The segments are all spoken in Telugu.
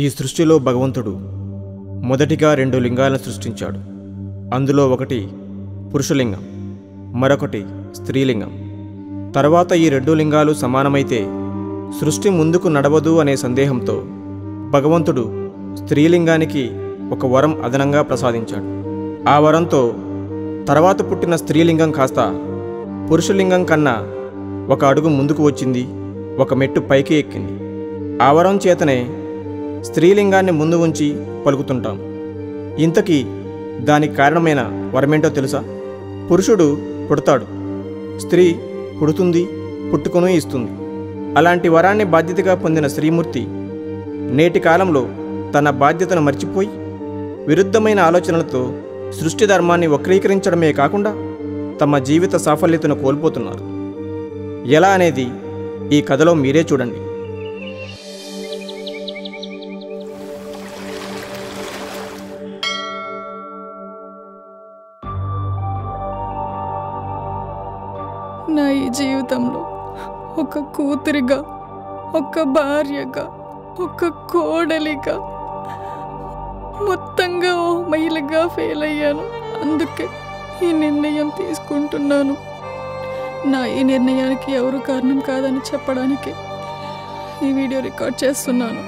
ఈ సృష్టిలో భగవంతుడు మొదటిగా 2 లింగాలను సృష్టించాడు. అందులో ఒకటి పురుషలింగం, మరొకటి స్త్రీలింగం. తర్వాత ఈ 2 లింగాలు సమానమైతే సృష్టి ముందుకు నడవదు అనే సందేహంతో భగవంతుడు స్త్రీలింగానికి ఒక వరం అదనంగా ప్రసాదించాడు. ఆ వరంతో తర్వాత పుట్టిన స్త్రీలింగం కాస్త పురుషలింగం కన్నా ఒక అడుగు ముందుకు వచ్చింది, ఒక మెట్టు పైకి ఎక్కింది. ఆ వరం చేతనే స్త్రీలింగాన్ని ముందు ఉంచి పలుకుతుంటాం. ఇంతకీ దానికి కారణమైన వరమేంటో తెలుసా? పురుషుడు పుడతాడు, స్త్రీ పుడుతుంది, పుట్టుకొని ఇస్తుంది. అలాంటి వరాన్ని బాధ్యతగా పొందిన శ్రీమూర్తి నేటి కాలంలో తన బాధ్యతను మర్చిపోయి విరుద్ధమైన ఆలోచనలతో సృష్టి ధర్మాన్ని వక్రీకరించడమే కాకుండా తమ జీవిత సాఫల్యతను కోల్పోతున్నారు. ఎలా అనేది ఈ కథలో మీరే చూడండి. నా ఈ జీవితంలో ఒక కూతురిగా, ఒక భార్యగా, ఒక కోడలిగా, మొత్తంగా ఓ మహిళగా ఫెయిల్ అయ్యాను. అందుకే ఈ నిర్ణయం తీసుకుంటున్నాను. నా ఈ నిర్ణయానికి ఎవరు కారణం కాదని చెప్పడానికి ఈ వీడియో రికార్డ్ చేస్తున్నాను.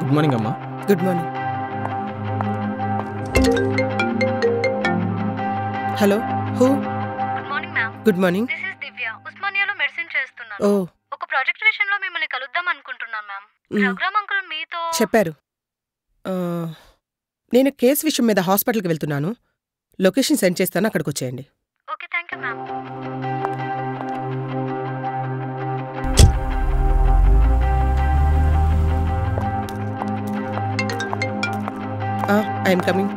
గుడ్ మార్నింగ్ అమ్మా. Good morning. Hello, who? Good morning ma'am. Good morning. This is Divya. ఉస్మానియాలో మెడిసిన్ చేస్తున్నాను. ఓ, ఒక ప్రాజెక్ట్ విషయంలో మిమ్మల్ని కలుద్దాం అనుకుంటున్నాను మ్యామ్. ప్రోగ్రామ్ అంకుల్ మీతో చెప్పారు. నేను కేసు విషయం మీద హాస్పిటల్కి వెళ్తున్నాను. లొకేషన్ సెండ్ చేస్తాను, అక్కడికి వచ్చేయండి. Okay, thank you ma'am. I'm coming.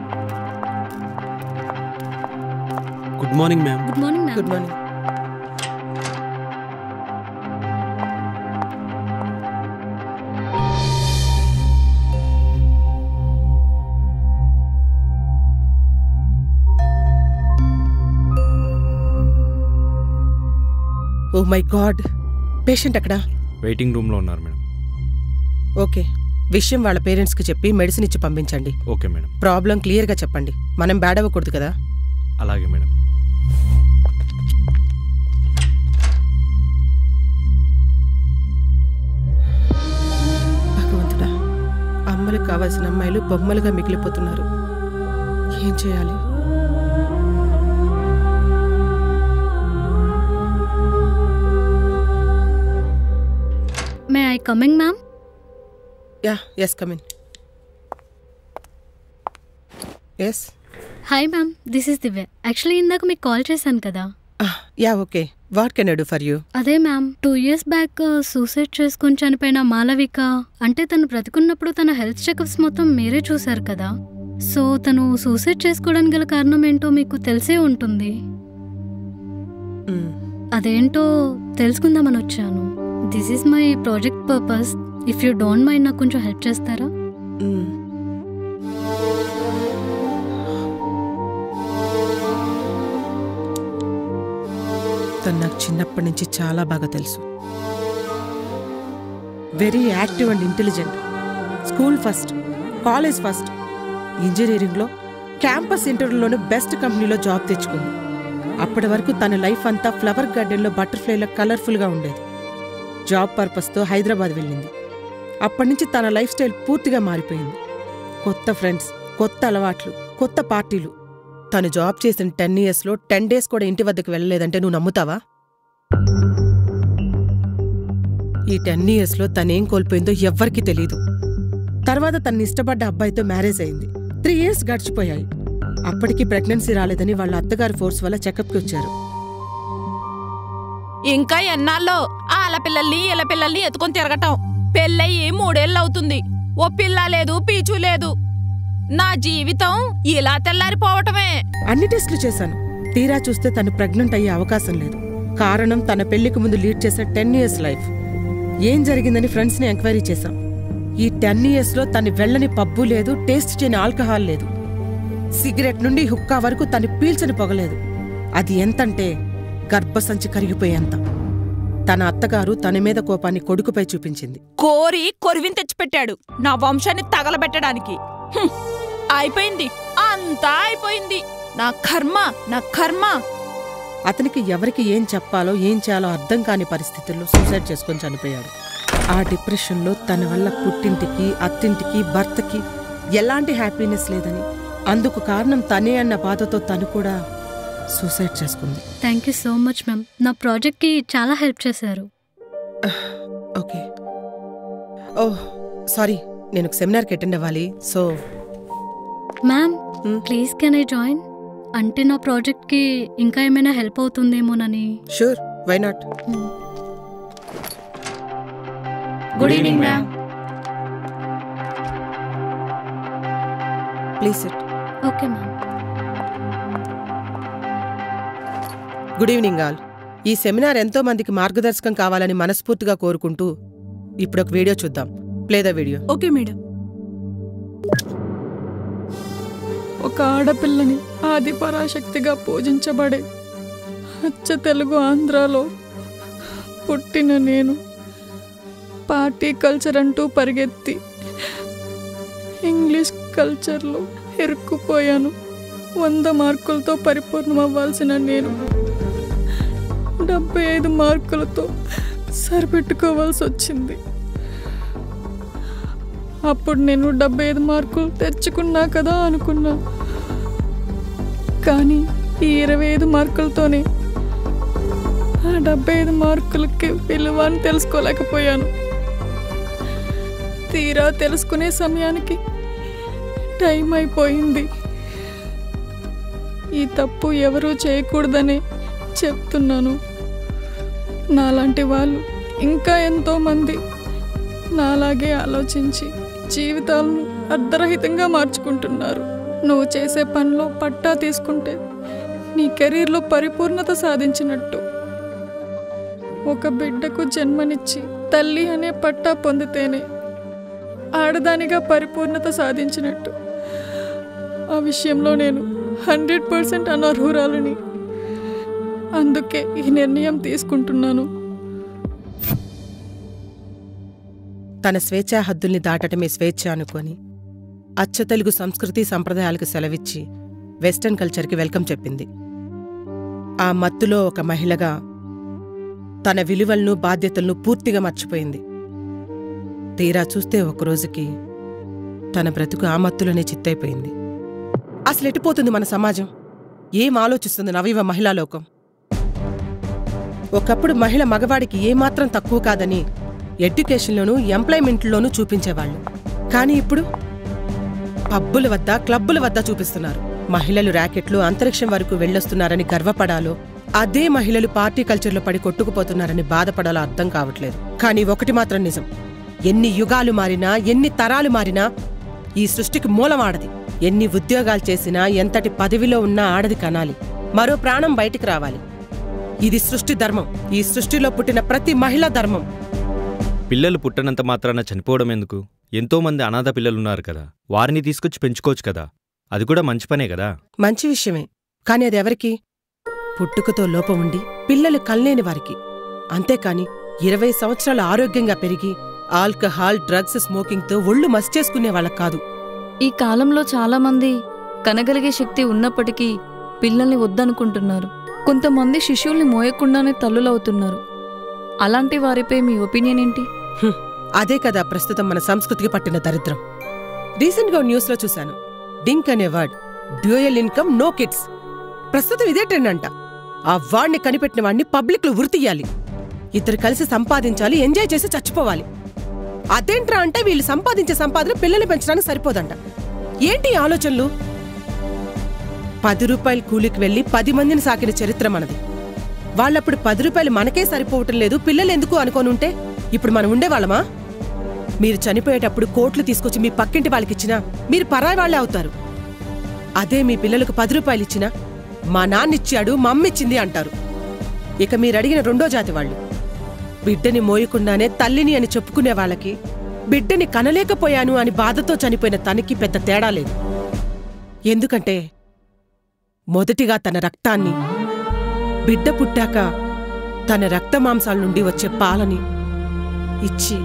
Good morning ma'am. Good morning ma'am. Good morning. Oh my god, patient అక్కడ వెయిటింగ్ రూమ్లో ఉన్నారు మేడం. ఓకే, విషయం వాళ్ళ పేరెంట్స్కి చెప్పి మెడిసిన్ ఇచ్చి పంపించండి. Okay madam. ప్రాబ్లం క్లియర్గా చెప్పండి, మనం బ్యాడ్ అవ్వకూడదు కదా. అలాగే మేడం. భగవంతుడా, అమ్మలకు కావాల్సిన అమ్మాయిలు బొమ్మలుగా మిగిలిపోతున్నారు. ఏం చేయాలి? May I coming ma'am? Yeah, yes, come in. Yes. Hi ma'am, this is Divya. Actually ఇందాక మీకు కాల్ చేశాను కదా. యా, ఓకే. What can I do for you? అదే మ్యామ్, 2 years బ్యాక్ సూసైడ్ చేసుకుని చనిపోయిన మాలవిక, అంటే తను బ్రతికున్నప్పుడు తన హెల్త్ చెకప్స్ మొత్తం మీరే చూశారు కదా. సో తను సూసైడ్ చేసుకోవడానికి గల కారణం ఏంటో మీకు తెలిసే ఉంటుంది. అదేంటో తెలుసుకుందామని వచ్చాను. This is my project purpose. If you don't mind నాకు కొంచెం హెల్ప్ చేస్తారా? తను నాకు చిన్నప్పటి నుంచి చాలా బాగా తెలుసు. Very active and intelligent. School first, college first, ఇంజనీరింగ్లో, క్యాంపస్ ఇంటర్వ్యూలోనూ బెస్ట్ కంపెనీలో జాబ్ తెచ్చుకుంది. అప్పటి వరకు తన లైఫ్ అంతా ఫ్లవర్ గార్డెన్లో బటర్ఫ్లైలో కలర్ఫుల్గా ఉండేది. జాబ్ పర్పస్తో హైదరాబాద్ వెళ్ళింది. అప్పటి నుంచి తన లైఫ్ స్టైల్ పూర్తిగా మారిపోయింది. కొత్త ఫ్రెండ్స్, కొత్త అలవాట్లు, కొత్త పార్టీలు. తను జాబ్ చేసిన 10 yearsలో 10 days కూడా ఇంటి వద్దకు వెళ్ళలేదంటే నువ్వు నమ్ముతావా? ఈ 10 yearsలో తనేం కోల్పోయిందో ఎవ్వరికీ తెలీదు. తర్వాత తను ఇష్టపడ్డ అబ్బాయితో మ్యారేజ్ అయింది. 3 years గడిచిపోయాయి. అప్పటికి ప్రెగ్నెన్సీ రాలేదని వాళ్ళ అత్తగారి ఫోర్స్ వల్ల చెకప్కి వచ్చారు. ఇంకా ఎన్నాళ్ళో ఆల పిల్లల్ని ఇలా పిల్లల్ని ఎత్తుకొని తిరగటం. పెళ్ళయి 3 ఏళ్ళు అవుతుంది. ఓ పిల్ల లేదు, పీచు లేదు. నా జీవితం ఇలా తెల్లారిపోవటమే. అన్ని టెస్టులు చేశాను, తీరా చూస్తే తను ప్రెగ్నెంట్ అయ్యే అవకాశం లేదు. కారణం తన పెళ్లికి ముందు లీడ్ చేసే 10 years లైఫ్. ఏం జరిగిందని ఫ్రెండ్స్ని ఎంక్వైరీ చేశాం. ఈ 10 yearsలో తను వెళ్ళని పబ్బు లేదు, టేస్ట్ చేయని ఆల్కహాల్ లేదు. సిగరెట్ నుండి హుక్కా వరకు తను పీల్చని పొగలేదు. అది ఎంతంటే గర్భసంచి కరిగిపోయేంత. తన అత్తగారు తన మీద కోపాన్ని కొడుకుపై చూపించింది. కోరి కొరివిని తెచ్చిపెట్టాడు నా వంశాన్ని తగలబెట్టడానికి. అయిపోయింది, అంతా అయిపోయింది. నా కర్మ. అతనికి ఎవరికి ఏం చెప్పాలో ఏం చేయాలో అర్థం కాని పరిస్థితుల్లో సూసైడ్ చేసుకొని చనిపోయాడు. ఆ డిప్రెషన్లో తన వల్ల పుట్టింటికి, అత్తింటికి, భర్తకి ఎలాంటి హ్యాపీనెస్ లేదని, అందుకు కారణం తనే అన్న బాధతో తను కూడా సూసైడ్ చేసుకుంది. Thank you so much ma'am. నా ప్రాజెక్ట్కి చాలా హెల్ప్ చేశారు. ఓకే. ఓహ్ సారీ, నేను ఒక సెమినార్కి అటెండ్ అవ్వాలి. So ma'am please can I join? అంటే నా ప్రాజెక్ట్కి ఇంకా ఏమైనా హెల్ప్ అవుతుందేమోనని. Sure, why not. Good evening ma'am. Please sit. Okay ma'am. Good evening all. ఈ సెమినార్ ఎంతో మందికి మార్గదర్శకం కావాలని మనస్ఫూర్తిగా కోరుకుంటూ ఇప్పుడు ఒక వీడియో చూద్దాం. Play the video. Okay madam. ఒక ఆడపిల్లని ఆది పరాశక్తిగా పూజించబడే అచ్చ తెలుగు ఆంధ్రాలో పుట్టిన నేను పార్టీ కల్చర్ అంటూ పరిగెత్తి ఇంగ్లీష్ కల్చర్లో ఇరుక్కుపోయాను. 100 మార్కులతో పరిపూర్ణమవ్వాల్సిన నేను 75 మార్కులతో సరిపెట్టుకోవాల్సి వచ్చింది. అప్పుడు నేను 75 మార్కులు తెచ్చుకున్నా కదా అనుకున్నా. కానీ ఈ 25 మార్కులతోనే ఆ 75 మార్కులకి విలువ అని తెలుసుకోలేకపోయాను. తీరా తెలుసుకునే సమయానికి టైం అయిపోయింది. ఈ తప్పు ఎవరూ చేయకూడదని చెప్తున్నాను. నాలాంటి వాళ్ళు ఇంకా ఎంతోమంది నాలాగే ఆలోచించి జీవితాలను అర్ధరహితంగా మార్చుకుంటున్నారు. నువ్వు చేసే పనిలో పట్టా తీసుకుంటే నీ కెరీర్లో పరిపూర్ణత సాధించినట్టు. ఒక బిడ్డకు జన్మనిచ్చి తల్లి అనే పట్టా పొందితేనే ఆడదానిగా పరిపూర్ణత సాధించినట్టు. ఆ విషయంలో నేను 100% అనర్హురాలని. అందుకే ఈ నిర్ణయం తీసుకుంటున్నాను. తన స్వేచ్ఛా హద్దుల్ని దాటటమే స్వేచ్ఛ అనుకొని అచ్చ తెలుగు సంస్కృతి సంప్రదాయాలకు సెలవిచ్చి వెస్టర్న్ కల్చర్కి వెల్కమ్ చెప్పింది. ఆ మత్తులో ఒక మహిళగా తన విలువలను, బాధ్యతలను పూర్తిగా మర్చిపోయింది. తీరా చూస్తే ఒకరోజుకి తన బ్రతుకు ఆ మత్తులోనే చిత్తైపోయింది. అసలు ఎటుపోతుంది మన సమాజం? ఏం ఆలోచిస్తుంది నవీవ మహిళా లోకం? ఒకప్పుడు మహిళ మగవాడికి ఏమాత్రం తక్కువ కాదని ఎడ్యుకేషన్లోనూ ఎంప్లాయ్మెంట్లోనూ చూపించేవాళ్ళు. కానీ ఇప్పుడు పబ్బుల వద్ద, క్లబ్బుల వద్ద చూపిస్తున్నారు. మహిళలు ర్యాకెట్లు, అంతరిక్షం వరకు వెళ్ళొస్తున్నారని గర్వపడాలో, అదే మహిళలు పార్టీ కల్చర్లో పడి కొట్టుకుపోతున్నారని బాధపడాలో అర్థం కావట్లేదు. కానీ ఒకటి మాత్రం నిజం, ఎన్ని యుగాలు మారినా, ఎన్ని తరాలు మారినా ఈ సృష్టికి మూలం ఆడది. ఎన్ని ఉద్యోగాలు చేసినా, ఎంతటి పదవిలో ఉన్నా ఆడది కనాలి, మరో ప్రాణం బయటికి రావాలి. ఇది సృష్టి ధర్మం. ఈ సృష్టిలో పుట్టిన ప్రతి మహిళ ధర్మం. పిల్లలు పుట్టనంత మాత్రాన చనిపోవడం ఎందుకు? ఎంతోమంది అనాథ పిల్లలున్నారు కదా, వారిని తీసుకొచ్చి పెంచుకోవచ్చు కదా. అది కూడా మంచి పనే కదా. మంచి విషయమే. కాని అది ఎవరికి? పుట్టుకతో లోపం ఉండి పిల్లలు కల్లేని వారికి. అంతేకాని 20 సంవత్సరాలు ఆరోగ్యంగా పెరిగి ఆల్కహాల్, డ్రగ్స్, స్మోకింగ్తో ఒళ్ళు మసిచేసుకునే వాళ్ళకు కాదు. ఈ కాలంలో చాలామంది కనగలిగే శక్తి ఉన్నప్పటికీ పిల్లల్ని వద్దనుకుంటున్నారు. కొంతమంది శిశువుల్ని మోయకుండానే తల్లులవుతున్నారు. అలాంటి వారిపై మీ ఒపీనియన్ ఏంటి? అదే కదా ప్రస్తుతం మన సంస్కృతికి పట్టిన దరిద్రం. రీసెంట్గా న్యూస్లో చూశాను, డింక్ అనే word, dual income no kids. ప్రస్తుతం ఇదే ట్రెండ్ అంట. ఆ వాడిని కనిపెట్టిన వాడిని పబ్లిక్లో ఉరితీయాలి. ఇద్దరు కలిసి సంపాదించాలి, ఎంజాయ్ చేసి చచ్చిపోవాలి. అదేంట్రా అంటే వీళ్ళు సంపాదించే సంపాదన పిల్లల్ని పెంచడానికి సరిపోదంట. ఏంటి ఆలోచనలు? 10 రూపాయలు కూలికి వెళ్లి 10 మందిని సాకిన చరిత్ర మనది. వాళ్ళప్పుడు 10 రూపాయలు మనకే సరిపోవటం లేదు, పిల్లలు ఎందుకు అనుకోనుంటే ఇప్పుడు మనం ఉండేవాళ్ళమా? మీరు చనిపోయేటప్పుడు కోట్లు తీసుకొచ్చి మీ పక్కింటి వాళ్ళకిచ్చినా మీరు పరాయి వాళ్లే అవుతారు. అదే మీ పిల్లలకు 10 రూపాయలు ఇచ్చినా మా నాన్నిచ్చాడు మా అమ్మిచ్చింది అంటారు. ఇక మీరడిగిన రెండో జాతి వాళ్ళు బిడ్డని మోయకుండానే తల్లిని అని చెప్పుకునే వాళ్ళకి బిడ్డని కనలేకపోయాను అని బాధతో చనిపోయిన తనకి పెద్ద తేడా లేదు. ఎందుకంటే మొదటిగా తన రక్తాన్ని, బిడ్డ పుట్టాక తన రక్తమాంసాల నుండి వచ్చే పాలని ఇచ్చి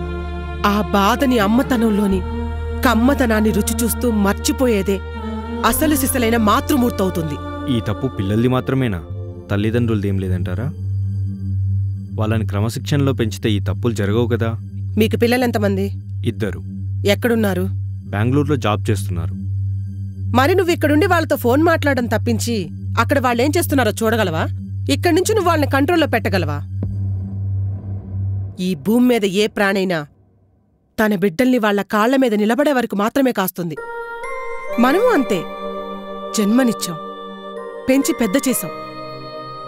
ఆ బాధని అమ్మతనంలోని కమ్మతనాన్ని రుచి చూస్తూ మర్చిపోయేదే అసలు సిసలైన మాతృమూర్తవుతుంది. ఈ తప్పు పిల్లల్ది మాత్రమేనా? తల్లిదండ్రులదేం లేదంటారా? వాళ్ళని క్రమశిక్షణలో పెంచితే ఈ తప్పులు జరగవు కదా. మీకు పిల్లలెంతమంది? 2. ఎక్కడున్నారు? బెంగళూరులో జాబ్ చేస్తున్నారు. మరి నువ్వు ఇక్కడుండి వాళ్ళతో ఫోన్ మాట్లాడడం తప్పించి అక్కడ వాళ్ళేం చేస్తున్నారో చూడగలవా? ఇక్కడి నుంచి నువ్వు వాళ్ళని కంట్రోల్లో పెట్టగలవా? ఈ భూమి మీద ఏ ప్రాణైనా తన బిడ్డల్ని వాళ్ల కాళ్ల మీద నిలబడే వరకు మాత్రమే కాస్తుంది. మనము అంతే. జన్మనిచ్చాం, పెంచి పెద్ద చేశాం,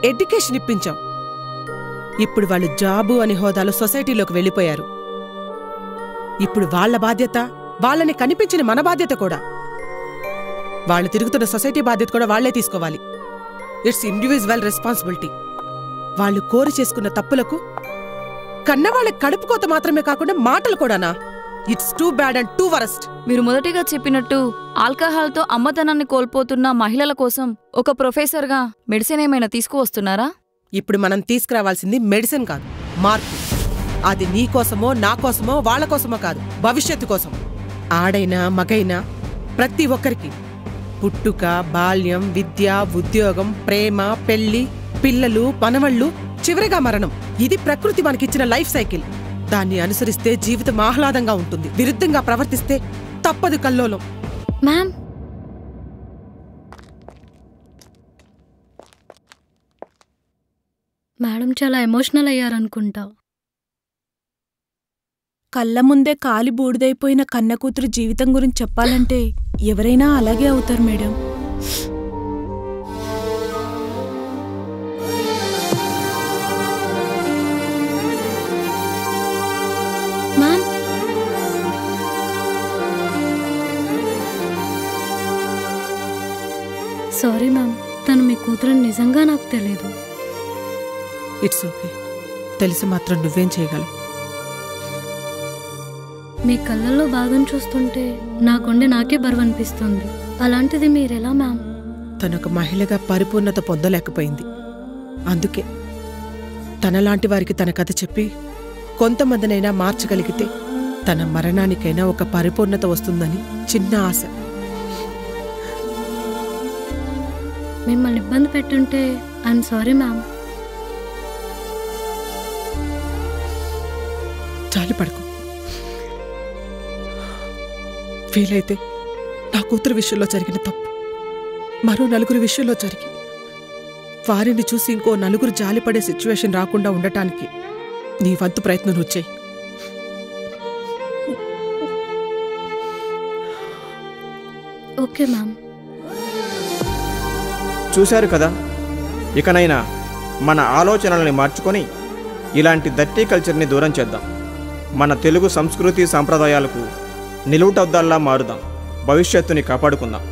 ఎడ్యుకేషన్ ఇప్పించాం. ఇప్పుడు వాళ్ళు జాబు అని హోదాలో సొసైటీలోకి వెళ్ళిపోయారు. ఇప్పుడు వాళ్ల బాధ్యత, వాళ్ళని కనిపించిన మన బాధ్యత కూడా. వాళ్ళు తిరుగుతున్న సొసైటీ బాధ్యత కూడా వాళ్లే తీసుకోవాలి. It's individual responsibility. వాళ్ళు కోరి చేసుకున్న తప్పులకు కన్నవాళ్ళ కడుపుకోత మాత్రమే కాకుండా మాటలు కూడానా? It's too bad and two worst. మీరు మొదటిగా చెప్పినట్టు ఆల్కహాల్తో అమ్మతనాన్ని కోల్పోతున్న మహిళల కోసం ఒక ప్రొఫెసర్గా మెడిసిన్ ఏమైనా తీసుకువస్తున్నారా? ఇప్పుడు మనం తీసుకురావాల్సింది మెడిసిన్ కాదు, మార్పు. అది నీకోసమో నా కోసమో వాళ్ళ కోసమో కాదు, భవిష్యత్తు కోసం. ఆడైనా మగైనా ప్రతి ఒక్కరికి పుట్టుక, బాల్యం, విద్య, ఉద్యోగం, ప్రేమ, పెళ్లి, పిల్లలు, పనవళ్ళు, చివరిగా మరణం. ఇది ప్రకృతి మనకిచ్చిన లైఫ్ సైకిల్. దాన్ని అనుసరిస్తే జీవితం ఆహ్లాదంగా ఉంటుంది. విరుద్ధంగా ప్రవర్తిస్తే తప్పదు కల్లోలం. మ్యామ్, మేడం చాలా ఎమోషనల్ అయ్యారనుకుంటా. కళ్ళ ముందే కాలి బూడిదైపోయిన కన్న కూతురు జీవితం గురించి చెప్పాలంటే ఎవరైనా అలాగే అవుతారు మేడం. మ్యామ్, సారీ మ్యామ్, తను మీ కూతురని నిజంగా నాకు తెలీదు. It's okay. తెలిసి మాత్రం నువ్వేం చేయగలవు? మీ కళ్ళల్లో బాధను చూస్తుంటే నాకుండే నాకే బరువు అనిపిస్తుంది. అలాంటిది మీరెలా మ్యామ్? తనొక మహిళగా పరిపూర్ణత పొందలేకపోయింది. అందుకే తనలాంటి వారికి తన కథ చెప్పి కొంతమందినైనా మార్చగలిగితే తన మరణానికైనా ఒక పరిపూర్ణత వస్తుందని చిన్న ఆశ. మిమ్మల్ని ఇబ్బంది పెట్టుంటే ఐఎమ్ సారీ మ్యామ్. చాలు పడుకో. వీలైతే నా కూతురు విషయంలో జరిగిన తప్పు మరో నలుగురి విషయంలో జరిగి వారిని చూసి ఇంకో నలుగురు జాలిపడే సిచ్యువేషన్ రాకుండా ఉండటానికి నీ వంతు ప్రయత్నం నువ్వు చెయ్యి. Okay ma'am. చూశారు కదా, ఇకనైనా మన ఆలోచనల్ని మార్చుకొని ఇలాంటి దర్టీ కల్చర్ని దూరం చేద్దాం. మన తెలుగు సంస్కృతి సాంప్రదాయాలకు నిలువుటద్దాల్లా మారుదాం. భవిష్యత్తుని కాపాడుకుందాం.